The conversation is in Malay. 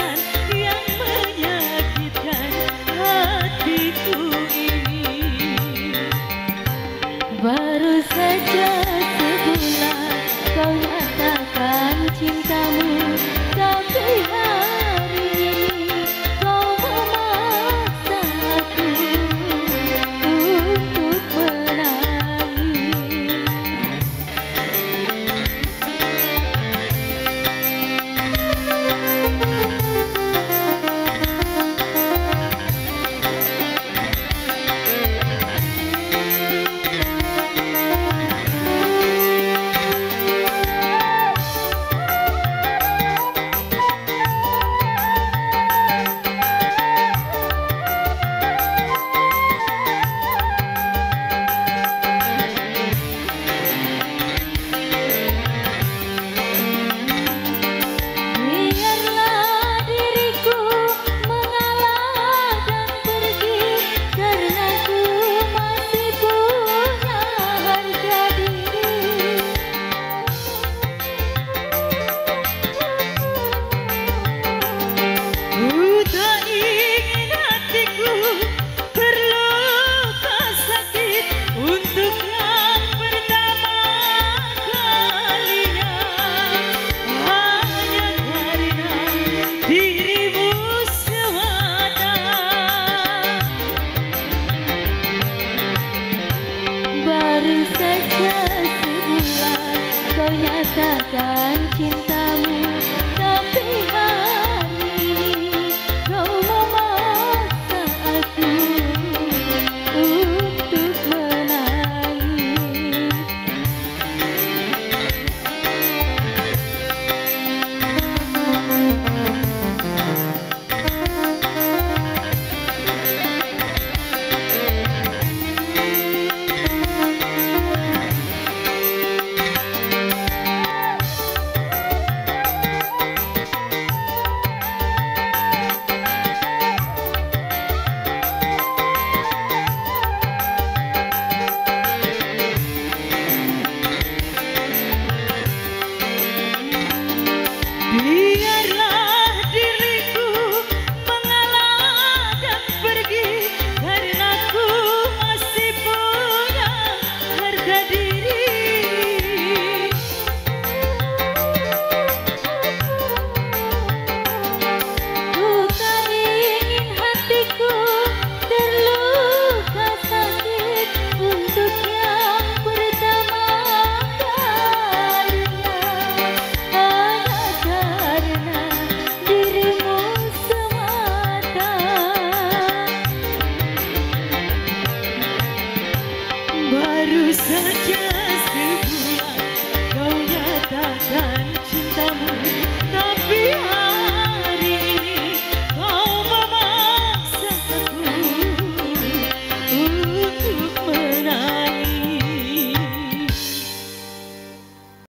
perasaan yang menyakitkan hatiku ini. Baru saja sebulan kau nyatakan cintamu, tapi hari ini kau memaksa aku untuk menangis. Biarlah diriku mengalah dan pergi, karena ku masih punya harga diri. Ku tak ingin hatiku terluka sakit untuk yang pertama kalinya, hanya karena dirimu semata. Baru saja sebulan kau nyatakan cinta.